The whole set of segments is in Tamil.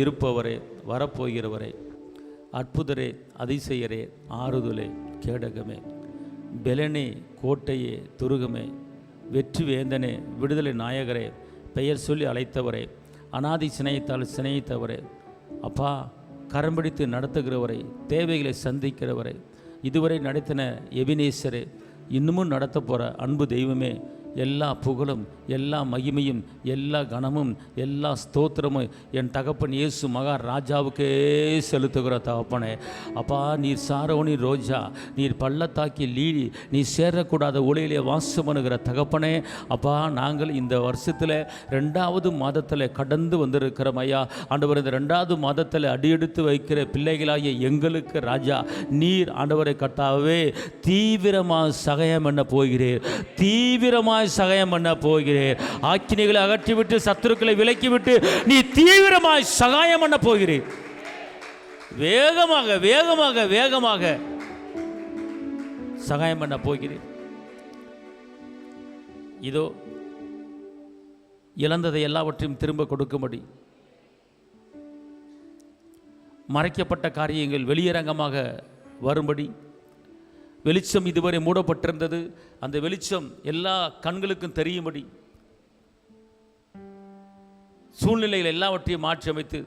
இருப்பவரே, வரப்போகிறவரே, அற்புதரே, அதிசயரே, ஆறுதலே, கேடகமே, பெலனே, கோட்டையே, துருகமே, வெற்றி வேந்தனே, விடுதலை நாயகரே, பெயர் சொல்லி அழைத்தவரே, அனாதி சினைத்தால் சினைத்தவரே, அப்பா கரம் பிடித்து நடத்துகிறவரை, தேவைகளை சந்திக்கிறவரை, இதுவரை நடத்தின எபினேசரே, இன்னமும் நடத்த போகிற அன்பு தெய்வமே, எல்லா புகழும், எல்லா மகிமையும், எல்லா கனமும், எல்லா ஸ்தோத்திரமும் என் தகப்பன் இயேசு மகா ராஜாவுக்கே செலுத்துகிற தகப்பனே. அப்பா, நீர் சாரோனி ரோஜா, நீர் பள்ளத்தாக்கி லீலி, நீ சேரக்கூடாத ஒளியிலே வாசம் பண்ணுகிற தகப்பனே. அப்பா, நாங்கள் இந்த வருஷத்தில் 2வது மாதத்தில் கடந்து வந்திருக்கிறோம் ஐயா. ஆண்டவர், இந்த 2வது மாதத்தில் அடியெடுத்து வைக்கிற பிள்ளைகளாகிய எங்களுக்கு ராஜா, நீர் ஆண்டவரை கர்த்தாவே தீவிரமாக சகாயம் பண்ண போகிறீர், தீவிரமாக சகாயம் பண்ண போகிறீர். ஆக்கினைகளை அகற்றிவிட்டு, சத்துருக்களை விலக்கிவிட்டு நீ தீவிரமாய் சகாயம் பண்ண போகிறீர். வேகமாக வேகமாக வேகமாக சகாயம் பண்ண போகிறீர். இதோ இழந்ததை எல்லாவற்றையும் திரும்ப கொடுக்கும்படி, மறைக்கப்பட்ட காரியங்கள் வெளியரங்கமாக வரும்படி, வெளிச்சம் இதுவரை மூடப்பட்டிருந்தது, அந்த வெளிச்சம் எல்லா கண்களுக்கும் தெரியும்படி, சூழ்நிலைகள் எல்லாவற்றையும் மாற்றி அமைத்து,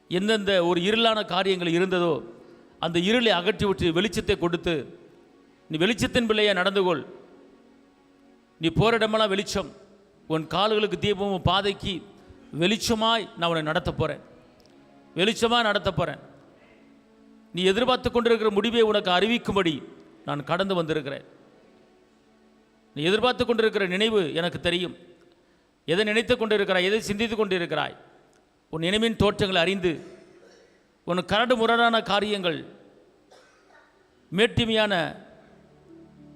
எந்தெந்த ஒரு இருளான காரியங்கள் இருந்ததோ அந்த இருளை அகற்றிவிட்டு வெளிச்சத்தை கொடுத்து, நீ வெளிச்சத்தின் பிள்ளையா நடந்துகொள், நீ போகிற இடமெல்லாம் வெளிச்சம், உன் கால்களுக்கு தீபமும் பாதைக்கு வெளிச்சமாய் நான் உன்னை நடத்த போகிறேன், வெளிச்சமாக நடத்த போகிறேன். நீ எதிர்பார்த்து கொண்டிருக்கிற முடிவை உனக்கு அறிவிக்கும்படி நான் கடந்து வந்திருக்கிறேன். நீ எதிர்பார்த்து கொண்டிருக்கிற நினைவு எனக்கு தெரியும். எதை நினைத்து கொண்டிருக்கிறாய், எதை சிந்தித்து கொண்டிருக்கிறாய், உன் நினைவின் தோற்றங்களை அறிந்து, உன் கரடு முரடான காரியங்கள், மேட்டிமையான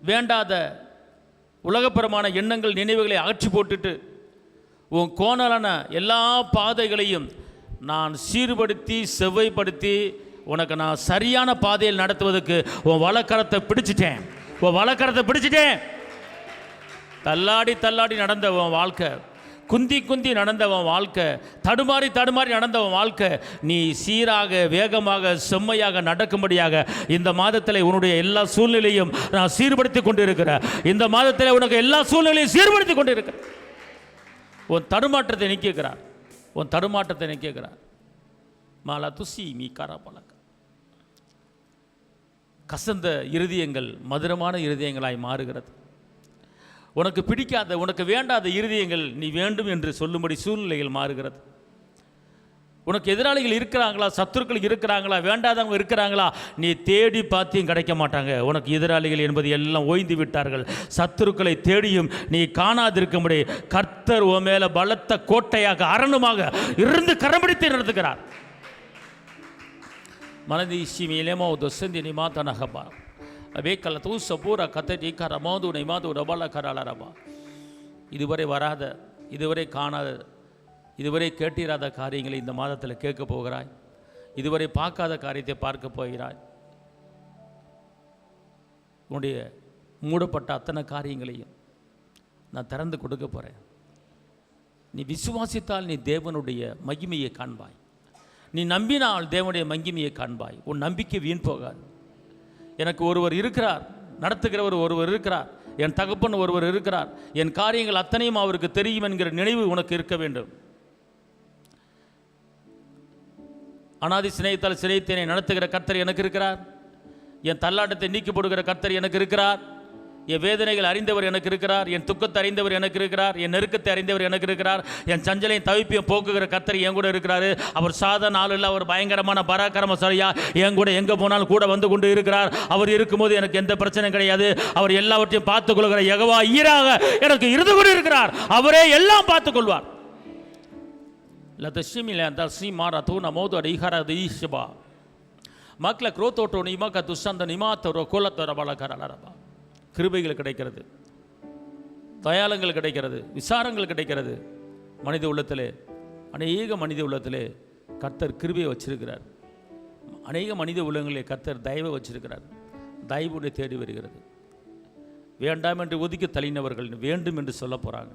வேண்டாத உலகப்பரமான எண்ணங்கள், நினைவுகளை அகற்றி போட்டுட்டு, உன் கோணலான எல்லா பாதைகளையும் நான் சீர்படுத்தி செவ்வைப்படுத்தி உனக்கு நான் சரியான பாதையில் நடத்துவதற்கு உன் வலக்கரத்தை பிடிச்சிட்டேன், உன் வலக்கரத்தை பிடிச்சிட்டேன். தள்ளாடி தள்ளாடி நடந்த உன் வாழ்க்கை, குந்தி குந்தி நடந்த உன் வாழ்க்கை, தடுமாறி தடுமாறி நடந்த உன் வாழ்க்கை, நீ சீராக வேகமாக செம்மையாக நடக்கும்படியாக இந்த மாதத்தில் உன்னுடைய எல்லா சூழ்நிலையும் நான் சீர்படுத்தி கொண்டிருக்கிறேன். இந்த மாதத்தில் உனக்கு எல்லா சூழ்நிலையும் சீர்படுத்தி கொண்டிருக்கிறேன். உன் தடுமாற்றத்தை நீக்குகிறார், உன் தடுமாற்றத்தை நீக்குகிறார். மாலா துசி மீ காரா பழக்க, கசந்த இருதயங்கள் மதுரமான இருதயங்களாய் மாறுகிறது. உனக்கு பிடிக்காத, உனக்கு வேண்டாத இருதயங்கள் நீ வேண்டும் என்று சொல்லும்படி சூழ்நிலைகள் மாறுகிறது. உனக்கு எதிராளிகள் இருக்கிறாங்களா, சத்துருக்கள் இருக்கிறாங்களா, வேண்டாதவங்க இருக்கிறாங்களா, நீ தேடி பார்த்தியும் கிடைக்க மாட்டாங்க. உனக்கு எதிராளிகள் என்பது எல்லாம் ஓய்ந்து விட்டார்கள். சத்துருக்களை தேடியும் நீ காணாதிருக்கும்படி கர்த்தர் உன் மேல பலத்த கோட்டையாக அரணுமாக இருந்து கரம்பிடித்து நடத்துகிறார். மனதீசி மீலேமோ தொசந்தி நிமாத்த நகபா வேக்கல தூச பூரா கத்தை நீக்கார மோது நைமாது ரபல கராளரபா. இதுவரை வராத, இதுவரை காணாத, இதுவரை கேட்டிராத காரியங்களை இந்த மாதத்தில் கேட்க போகிறாய். இதுவரை பார்க்காத காரியத்தை பார்க்க போகிறாய். உன்னுடைய மூடப்பட்ட அத்தனை காரியங்களையும் நான் திறந்து கொடுக்க போகிறேன். நீ விசுவாசித்தால் நீ தேவனுடைய மகிமையை காண்பாய். நீ நம்பினால் தேவனுடைய மகிமையை காண்பாய். உன் நம்பிக்கை வீண் போகாது. எனக்கு ஒருவர் இருக்கிறார், நடத்துகிறவர் ஒருவர் இருக்கிறார், என் தகப்பன் ஒருவர் இருக்கிறார், என் காரியங்கள் அத்தனையும் அவருக்கு தெரியும் என்கிற நினைவு உனக்கு இருக்க வேண்டும். அனாதி சினைத்தால் சினைத்தேனை நடத்துகிற கர்த்தர் எனக்கு இருக்கிறார், என் தள்ளாட்டத்தை நீக்கி போடுகிற கர்த்தர் எனக்கு இருக்கிறார், என் வேதனைகள் அறிந்தவர் எனக்கு இருக்கிறார், என் துக்கத்தை அறிந்தவர் எனக்கு இருக்கிறார், என் நெருக்கத்தை அறிந்தவர் எனக்கு இருக்கிறார், என் சஞ்சலையும் தவிப்பையும் போக்குகிற கர்த்தர் என் கூட இருக்கிறார். அவர் சாதாரண ஆள் இல்லை, அவர் பயங்கரமான பராக்கிரமசாலியா என் கூட எங்கே போனாலும் கூட வந்து கொண்டு இருக்கிறார். அவர் இருக்கும்போது எனக்கு எந்த பிரச்சனையும் கிடையாது. அவர் எல்லாவற்றையும் பார்த்துக் கொள்கிற யெகோவா ஈராக எனக்கு இருந்து கொண்டு இருக்கிறார். அவரே எல்லாம் பார்த்துக் கொள்வார். மக்கள குரோத்தோட்டோ நிமக்க துஷந்த நிமாத்தோரோ கோலத்தோர பலகரலரபா. கிருபைகள் கிடைக்கிறது, தயாளங்கள் கிடைக்கிறது, விசாரங்கள் கிடைக்கிறது. மனித உள்ளத்திலே, அநேக மனித உள்ளத்திலே கர்த்தர் கிருபையை வச்சிருக்கிறார். அநேக மனித உள்ளங்களிலே கர்த்தர் தயவை வச்சிருக்கிறார். தயவுடைய தேடி வருகிறது. வேண்டாம் என்று ஒதுக்கி தள்ளினவர்கள் வேண்டும் என்று சொல்ல போகிறாங்க.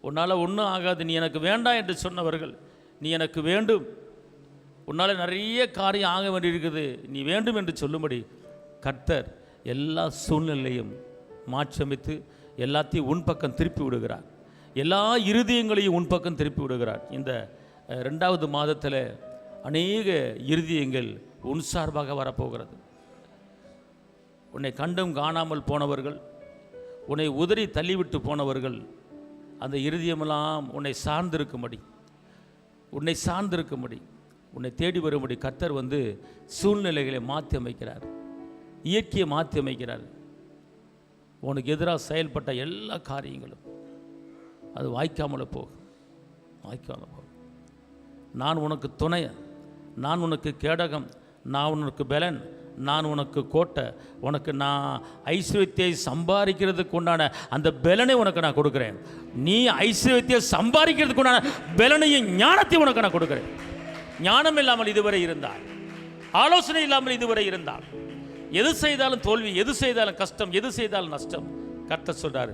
உன்னால் ஒன்றும் ஆகாது, நீ எனக்கு வேண்டாம் என்று சொன்னவர்கள் நீ எனக்கு வேண்டும், உன்னால் நிறைய காரியம் ஆக வேண்டியிருக்குது, நீ வேண்டும் என்று சொல்லும்படி கர்த்தர் எல்லா சூழ்நிலையும் மாற்றமைத்து எல்லாத்தையும் உன் பக்கம் திருப்பி விடுகிறார். எல்லா இருதயங்களையும் உன் பக்கம் திருப்பி விடுகிறார். இந்த 2வது மாதத்தில் அநேக இருதயங்கள் உன் சார்பாக வரப்போகிறது. உன்னை கண்டும் காணாமல் போனவர்கள், உன்னை உதறி தள்ளிவிட்டு போனவர்கள், அந்த இருதயமெல்லாம் உன்னை சார்ந்திருக்கும்படி உன்னை தேடி வரும்படி கர்த்தர் சூழ்நிலைகளை மாற்றி அமைக்கிறார், இயற்கையை மாற்றி அமைக்கிறார். உனக்கு எதிராக செயல்பட்ட எல்லா காரியங்களும் அது வாய்க்காமல் போகும். நான் உனக்கு துணை, நான் உனக்கு கேடகம், நான் உனக்கு பலன், நான் உனக்கு கோட்டை, உனக்கு நான் ஐஸ்வர்யத்தை சம்பாதிக்கிறதுக்கு உண்டான அந்த பலனை உனக்கு நான் கொடுக்குறேன். நீ ஐஸ்வர்யத்தை சம்பாதிக்கிறதுக்கு உண்டான பலனையும் ஞானத்தை உனக்கு நான் கொடுக்குறேன். ஞானம் இல்லாமல் இதுவரை இருந்தால், ஆலோசனை இல்லாமல் இதுவரை இருந்தால், எது செய்தாலும் தோல்வி, எது செய்தாலும் கஷ்டம், எது செய்தாலும் நஷ்டம். கர்த்தர் சொல்றாரு,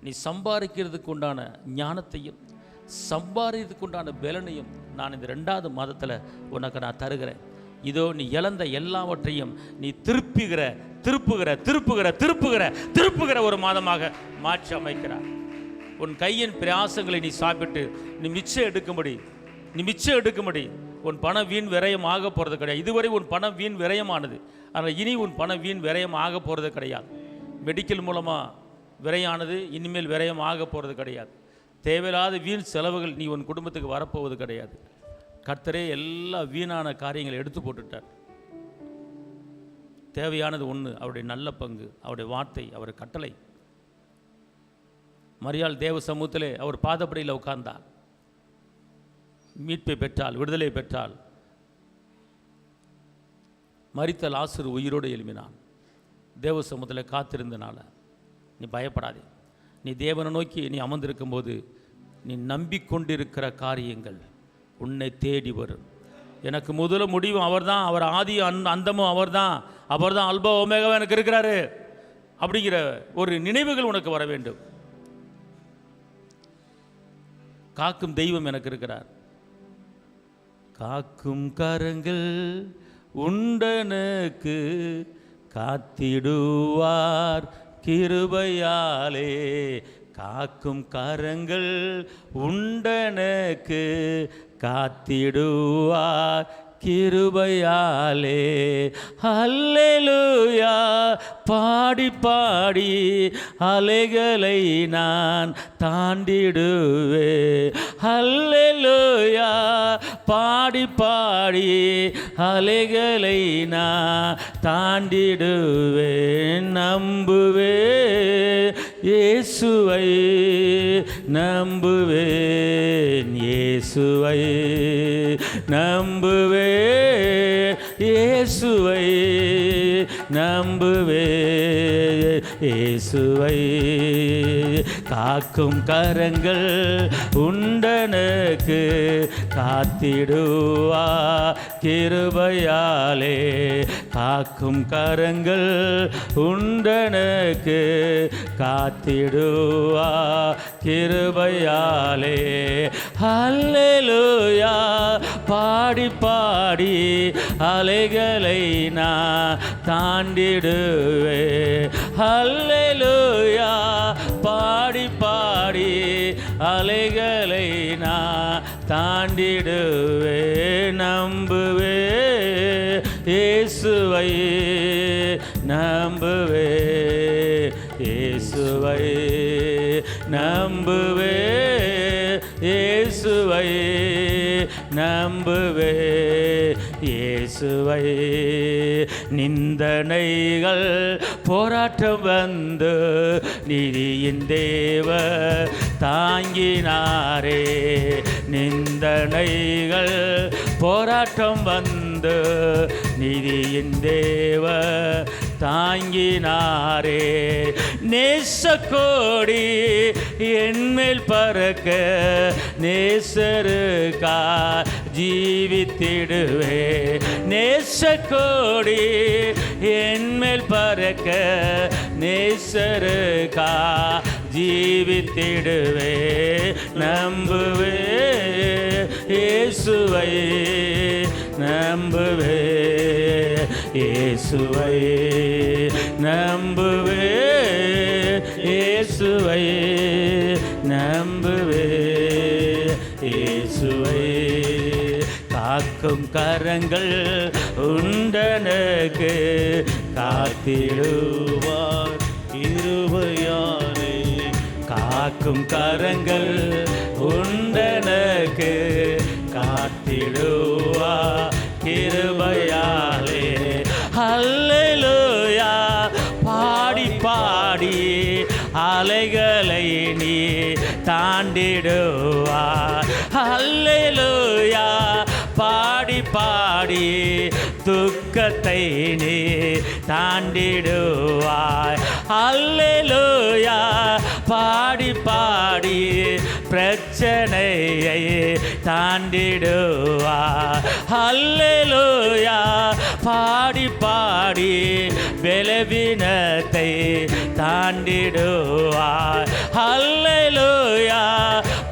நீ சம்பாதிக்கிறதுக்கு உண்டான ஞானத்தையும் சம்பாதிக்கிறதுக்கு உண்டான பலனையும் நான் இந்த 2வது மாதத்தில் உனக்கு நான் தருகிறேன். இதோ நீ இழந்த எல்லாவற்றையும் நீ திருப்புகிற ஒரு மாதமாக மாற்றி அமைக்கிறார். உன் கையின் பிரயாசங்களை நீ சாப்பிட்டு நீ மிச்சம் எடுக்கும்படி உன் பணம் வீண் விரயம் ஆக போகிறது கிடையாது. இதுவரை உன் பணம் வீண் விரயமானது, ஆனால் இனி உன் பணம் வீண் விரயம் ஆக போகிறது கிடையாது. மெடிக்கல் மூலமாக விரயமானது இனிமேல் விரயம் ஆக போகிறது கிடையாது. தேவையில்லாத வீண் செலவுகள் நீ உன் குடும்பத்துக்கு வரப்போவது கிடையாது. கர்த்தரே எல்லா வீணான காரியங்களை எடுத்து போட்டுட்டார். தேவையானது ஒன்று, அவருடைய நல்ல பங்கு, அவருடைய வார்த்தை, அவருடைய கட்டளை. மரியாள் தேவ சமூகத்திலே அவர் பாதப்படியில் உட்கார்ந்தார், மீட்பை பெற்றால், விடுதலை பெற்றால். மரித்த லாசரு உயிரோடு எழுப்பினான். தேவ சமூகத்தில் காத்திருந்தனால நீ பயப்படாதே. நீ தேவனை நோக்கி நீ அமர்ந்திருக்கும் போது நீ நம்பிக்கொண்டிருக்கிற காரியங்கள் உன்னை தேடி வரும். எனக்கு முதல முடிவும் அவர்தான், அவர் ஆதி அந்தமும் அவர்தான், அல்பா ஒமேகாவும் எனக்கு இருக்கிறாரு அப்படிங்கிற ஒரு நினைவுகள் உனக்கு வர வேண்டும். காக்கும் தெய்வம் எனக்கு இருக்கிறார். காக்கும் கரங்கள் உண்டனுக்கு காத்திடுவார் கிருபையாலே. காக்கும் கரங்கள் உண்டனுக்கு காத்திடுவார் கிருபையாலே. அல்லேலூயா பாடி பாடி அலைகளை நான் தாண்டிடுவே. அல்லேலூயா பாடி பாடி அலைகளை நான் தாண்டிடுவே. நம்புவே இயேசுவை, நம்புவேன் இயேசுவை, நம்புவே இயேசுவை, நம்புவே இயேசுவை. காக்கும் கரங்கள் உண்டனுக்கு காத்திடுவா கிருபையாலே. காக்கும் கரங்கள் உண்டனுக்கு காத்திடுவா கிருபையாலே. அல்லேலூயா பாடி பாடி அலைகளை நான் தாண்டிடுவே. அல்லேலூயா பாடி பாடி அலைகளை நான் தாண்டிடுவே. நம்புவே இயேசுவை, நம்புவே இயேசுவை, நம்புவே இயேசுவை, நம்புவே இயேசுவை. நிந்தனைகள் போராட்டம் வந்து நீதியின் தேவ தாங்கினாரே. நிந்தனைகள் போராட்டம் வந்து நீதியின் தேவ தாங்கினாரே. நேசக்கோடி என்மேல் பறக்க நேசருக்கா ஜீவித்திடுவே. நேசக்கோடி என்மேல் பறக்க நேசருக்கா ஜீவித்திடுவே. நம்புவே இயேசுவை நம்புவே, இயேசுவை நம்புவே, இயேசுவை நம்புவே, இயேசுவை. காக்கும் கரங்கள் உண்டனக்கு காத்திடுவார் கிருபையாலே. காக்கும் கரங்கள் உண்டனக்கு காத்திடுவார் கிருபையாலே. அல்லேலூயா பாடி பாடி அலைகளை நீ தாண்டிடுவார். அல்லேலூயா பாடி பாடி துக்கத்தை நீ தாண்டிடுவாய். அல்லேலூயா பாடி பாடி பிரச்சனையை தாண்டிடுவாய். அல்லேலூயா பாடி பாடி பலவீனத்தை தாண்டிடுவாய். அல்லேலூயா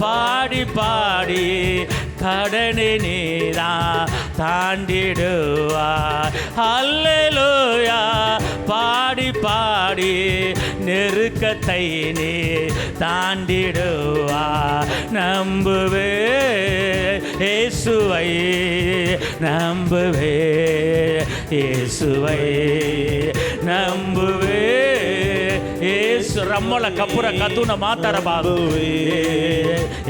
பாடி பாடி கடனை நீரா தாண்டிடுவார். அல்லேலூயா பாடி பாடி நெருக்கத்தை நீ தாண்டிடுவார். நம்புவே இயேசுவை நம்புவே, இயேசுவை நம்புவே, இயேசு ரம்மல கப்புர கத்துன மாத்தர பாதுவே,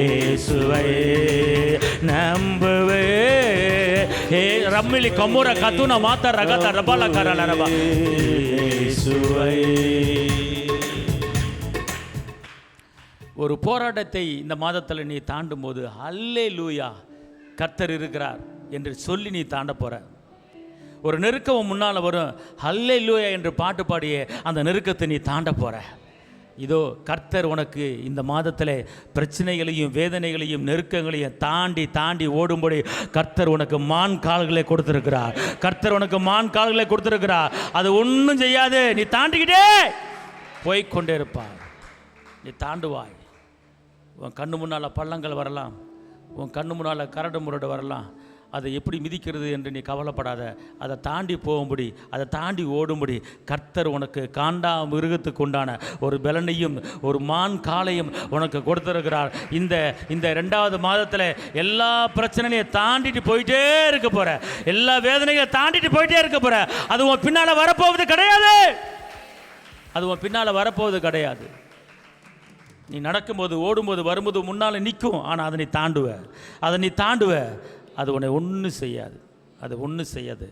இயேசுவை நம்புவே, ரம்மிலி கமுர கத்துன மாத்த ரகத ரபல கரல ரப, இயேசுவை. ஒரு போராட்டத்தை இந்த மாதத்தில் நீ தாண்டும் போது அல்லேலூயா கர்த்தர் இருக்கிறார் என்று சொல்லி நீ தாண்ட போற. ஒரு நெருக்கம் முன்னால் வரும், அல்லேலூயா என்று பாட்டு பாடிய அந்த நெருக்கத்தை நீ தாண்ட போற. இதோ கர்த்தர் உனக்கு இந்த மாதத்தில் பிரச்சனைகளையும் வேதனைகளையும் நெருக்கங்களையும் தாண்டி தாண்டி ஓடும்படி கர்த்தர் உனக்கு மான் கால்களை கொடுத்திருக்கிறார். கர்த்தர் உனக்கு மான் கால்களை கொடுத்திருக்கிறார். அது ஒன்றும் செய்யாது, நீ தாண்டிக்கிட்டே போய்கொண்டே இருப்பார். நீ தாண்டுவாய். உன் கண்ணு முன்னால் பள்ளங்கள் வரலாம், உன் கண்ணு முன்னால் கரடு முரடு வரலாம். அதை எப்படி மிதிக்கிறது என்று நீ கவலைப்படாத. அதை தாண்டி போகும்படி, அதை தாண்டி ஓடும்படி கர்த்தர் உனக்கு காண்டா மிருகத்துக்கு உண்டான ஒரு பலனையும் ஒரு மான் காலையும் உனக்கு கொடுத்துருக்கிறார். இந்த 2வது மாதத்தில் எல்லா பிரச்சனையும் தாண்டிட்டு போயிட்டே இருக்க போற, எல்லா வேதனைகளை தாண்டிட்டு போயிட்டே இருக்க போற. அது உன் பின்னால் வரப்போவது கிடையாது, அது உன் பின்னால் வரப்போவது கிடையாது. நீ நடக்கும்போது ஓடும்போது வரும்போது முன்னால் நிற்கும், ஆனால் அதை நீ தாண்டுவ, அதை நீ தாண்டுவ. அது உன்னை ஒன்றும் செய்யாது, அது ஒன்றும் செய்யாது.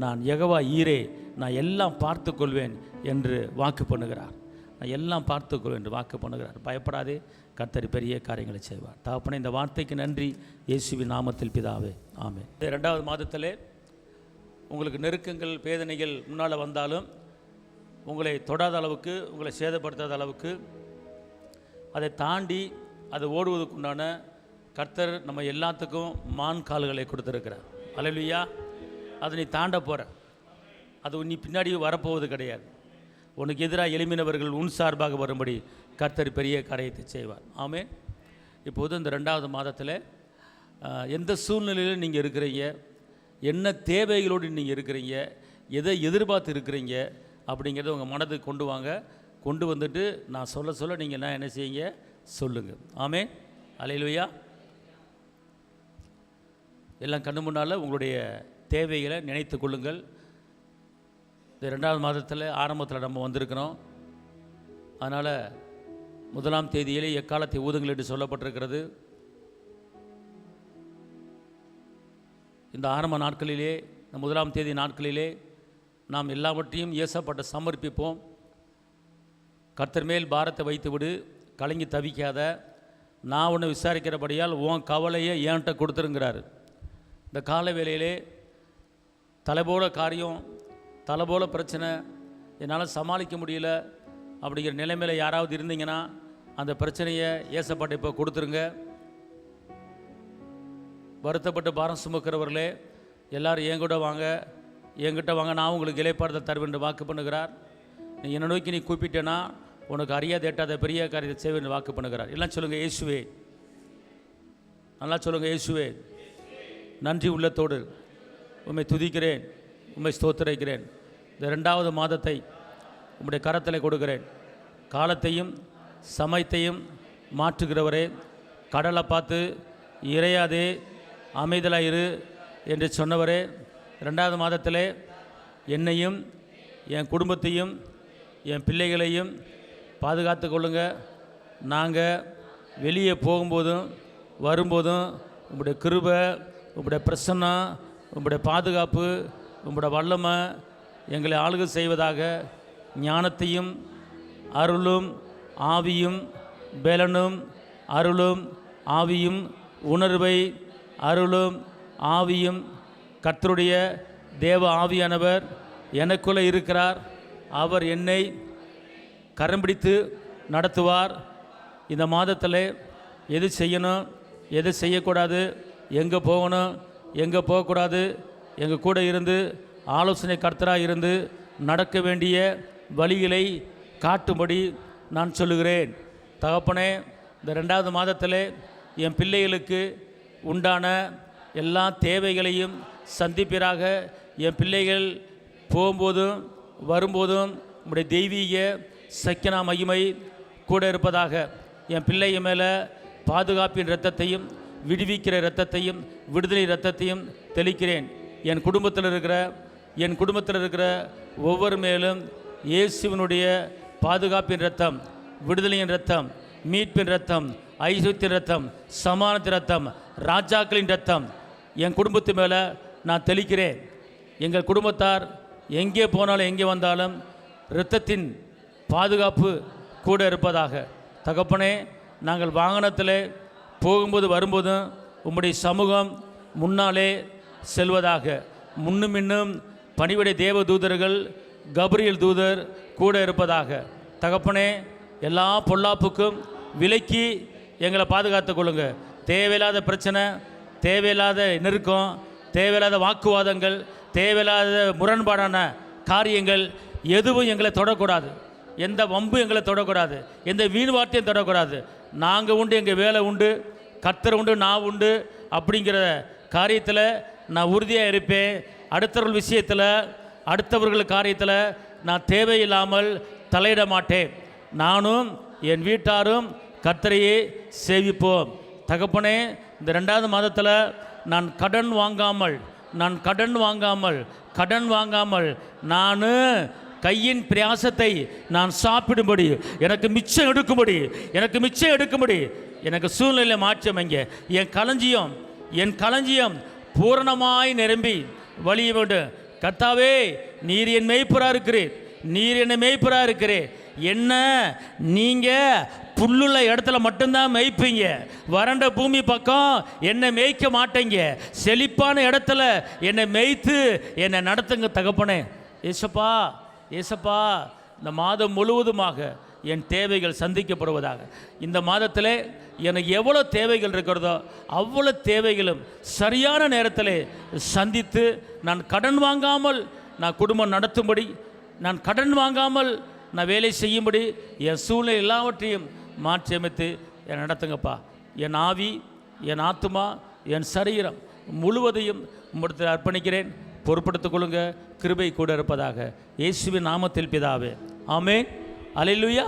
நான் யெகோவா ஈரே, நான் எல்லாம் பார்த்து கொள்வேன் என்று வாக்கு பண்ணுகிறார். நான் எல்லாம் பார்த்துக்கொள்வேன் என்று வாக்கு பண்ணுகிறார். பயப்படாதே, கர்த்தர் பெரிய காரியங்களை செய்வார். தகப்பனே, இந்த வார்த்தைக்கு நன்றி, இயேசுவின் நாமத்தில் பிதாவே, ஆமென். இந்த 2வது மாதத்தில் உங்களுக்கு நெருக்கங்கள் வேதனைகள் முன்னால் வந்தாலும் உங்களை தொடாத அளவுக்கு, உங்களை சேதப்படுத்தாத அளவுக்கு, அதை தாண்டி அது ஓடுவதற்குண்டான கர்த்தர் நம்ம எல்லாத்துக்கும் மான் கால்களை கொடுத்துருக்கிறார். அல்லேலூயா. அதை நீ தாண்ட போகிற, அது நீ பின்னாடி வரப்போவது கிடையாது. உனக்கு எதிராக எழும்பினவர்கள் உன் சார்பாக வரும்படி கர்த்தர் பெரிய காரியத்தை செய்வார். ஆமென். இப்போது இந்த 2வது மாதத்தில் எந்த சூழ்நிலையில் நீங்கள் இருக்கிறீங்க, என்ன தேவைகளோடு நீங்கள் இருக்கிறீங்க, எதை எதிர்பார்த்து இருக்கிறீங்க அப்படிங்கிறத உங்கள் மனதுக்கு கொண்டு வாங்க. கொண்டு வந்துட்டு நான் சொல்ல நீங்கள் என்ன செய்யுங்க, சொல்லுங்கள். ஆமென். அல்லேலூயா. எல்லாம் கண்ணு முன்னால் உங்களுடைய தேவைகளை நினைத்து கொள்ளுங்கள். இந்த 2வது மாதத்தில் ஆரம்பத்தில் நம்ம வந்திருக்கிறோம். அதனால் 1ஆம் தேதியிலே எக்காலத்தை ஊதுங்கள் என்று சொல்லப்பட்டிருக்கிறது. இந்த ஆரம்ப நாட்களிலே, இந்த 1ஆம் தேதி நாட்களிலே நாம் எல்லாவற்றையும் இயேசப்பட்ட சமர்ப்பிப்போம். கர்த்தர் மேல் பாரத்தை வைத்து விடு, கலங்கி தவிக்காத. நான் உன்னை விசாரிக்கிறபடியால் உன் கவலையை என்கிட்ட கொடுத்துருங்கிறாரு. இந்த கால வேளையிலே தலைபோல காரியம், தலைபோல பிரச்சனை, என்னால் சமாளிக்க முடியல அப்படிங்கிற நிலைமையில் யாராவது இருந்தீங்கன்னா அந்த பிரச்சனையை ஏசப்பட்ட இப்போ கொடுத்துருங்க. வருத்தப்பட்டு பாரம் சுமக்கிறவர்களே எல்லோரும் என்கூட வாங்க, என்கிட்ட வாங்க, நான் உங்களுக்கு இளைப்பாறுதல் தருவேன் என்று வாக்கு பண்ணுகிறார். நீ என்னை நோக்கி நீ கூப்பிட்டேன்னா உனக்கு அறியாத எட்டாத பெரிய காரியத்தை செய்வேன் என்று வாக்கு பண்ணுகிறார். எல்லாம் சொல்லுங்கள், இயேசுவே நல்லா சொல்லுங்கள், இயேசுவே நன்றி உள்ளத்தோடு உம்மை துதிக்கிறேன், உம்மை ஸ்தோத்திரிக்கிறேன். இந்த 2வது மாதத்தை உம்முடைய கரத்தில் கொடுக்கிறேன். காலத்தையும் சமயத்தையும் மாற்றுகிறவரே, கடலை பார்த்து இறையாதே அமைதலாக இரு என்று சொன்னவரே, 2வது மாதத்திலே என்னையும் என் குடும்பத்தையும் என் பிள்ளைகளையும் பாதுகாத்து கொள்ளுங்க. நாங்கள் வெளியே போகும்போதும் வரும்போதும் உங்களுடைய கிருபை, உங்களுடைய பிரசன்னம், உங்களுடைய பாதுகாப்பு, உங்களுடைய வல்லமை எங்களை ஆளுகை செய்வதாக. ஞானத்தையும் அருளும் ஆவியும் பலனும் அருளும் ஆவியும் உணர்வை அருளும் ஆவியும் கர்த்தருடைய தேவ ஆவியானவர் எனக்குள்ளே இருக்கிறார். அவர் என்னை கரம் பிடித்து நடத்துவார். இந்த மாதத்தில் எது செய்யணும், எது செய்யக்கூடாது, எங்கே போகணும், எங்கே போகக்கூடாது, எங்கள் கூட இருந்து ஆலோசனை கர்த்தராக இருந்து நடக்க வேண்டிய வழிகளை காட்டும்படி நான் சொல்லுகிறேன். தகப்பனே, இந்த 2வது மாதத்தில் என் பிள்ளைகளுக்கு உண்டான எல்லா தேவைகளையும் சந்திப்பீராக. என் பிள்ளைகள் போகும்போதும் வரும்போதும் உம்முடைய தெய்வீக சக்கினா மகிமை கூட இருப்பதாக. என் பிள்ளைங்க மேலே பாதுகாப்பின் இரத்தத்தையும் விடுவிக்கிற இரத்தத்தையும் விடுதலை இரத்தத்தையும் தெளிக்கிறேன். என் குடும்பத்தில் இருக்கிற ஒவ்வொரு மேலும் இயேசுவினுடைய பாதுகாப்பின் இரத்தம், விடுதலையின் இரத்தம், மீட்பின் இரத்தம், ஐஸ்வர்யத்தின் இரத்தம், சமானத்தின் இரத்தம், ராஜாக்களின் இரத்தம் என் குடும்பத்து மேலே நான் தெளிக்கிறேன். எங்கள் குடும்பத்தார் எங்கே போனாலும் எங்கே வந்தாலும் இரத்தத்தின் பாதுகாப்பு கூட இருப்பதாக. தகப்பனே, நாங்கள் வாகனத்தில் போகும்போது வரும்போதும் உம்முடைய சமூகம் முன்னாலே செல்வதாக. முன்னும் இன்னும் பணிவிடை தேவ தூதர்கள், கபிரியேல் தூதர் கூட இருப்பதாக. தகப்பனே, எல்லா பொல்லாப்புக்கும் விலக்கி எங்களை பாதுகாத்து கொள்ளுங்க. தேவையில்லாத பிரச்சனை, தேவையில்லாத நெருக்கம், தேவையில்லாத வாக்குவாதங்கள், தேவையில்லாத முரண்பாடான காரியங்கள் எதுவும் எங்களை தொடக்கூடாது. எந்த வம்பு எங்களை தொடக்கூடாது, எந்த வீண் வார்த்தையும் தொடக்கூடாது. நாங்கள் உண்டு, எங்கள் வேலை உண்டு, கர்த்தர் உண்டு, நான் உண்டு அப்படிங்கிற காரியத்தில் நான் உறுதியாக இருப்பேன். அடுத்தவர்கள் விஷயத்தில், அடுத்தவர்கள் காரியத்தில் நான் தேவையில்லாமல் தலையிட மாட்டேன். நானும் என் வீட்டாரும் கர்த்தரையே சேவிப்போம். தகப்பனே, இந்த 2வது மாதத்தில் நான் கடன் வாங்காமல் நான் கையின் பிரயாசத்தை நான் சாப்பிடும்படி, எனக்கு மிச்சம் எடுக்கும்படி எனக்கு சூழ்நிலை மாற்றமைங்க. என் களஞ்சியம் பூரணமாய் நிரம்பி வழிய வேண்டும். கர்த்தாவே, நீர் என் மேய்ப்பராக இருக்கிறீர். என்ன நீங்கள் புல்லுள்ள இடத்துல மட்டும்தான் மேய்ப்பீங்க. வறண்ட பூமி பக்கம் என்னை மேய்க்க மாட்டேங்க. செழிப்பான இடத்துல என்னை மேய்த்து என்னை நடத்துங்க தகப்பனே. ஏசப்பா, இந்த மாதம் முழுவதுமாக என் தேவைகள் சந்திக்கப்படுவதாக. இந்த மாதத்தில் எனக்கு எவ்வளோ தேவைகள் இருக்கிறதோ அவ்வளோ தேவைகளும் சரியான நேரத்தில் சந்தித்து நான் கடன் வாங்காமல் நான் குடும்பம் நடத்தும்படி, நான் கடன் வாங்காமல் நான் வேலை செய்யும்படி என் சூழ்நிலை எல்லாவற்றையும் மாற்றி அமைத்து என்னை நடத்துங்கப்பா. என் ஆவி, என் ஆத்துமா, என் சரீரம் முழுவதையும் உம்மிடத்தில் அர்ப்பணிக்கிறேன். பொறுப்படுத்திக் கொள்ளுங்க. கிருபை கூட இருப்பதாக. இயேசுவின் நாமத்தில் பிதாவே, ஆமென். அல்லேலூயா.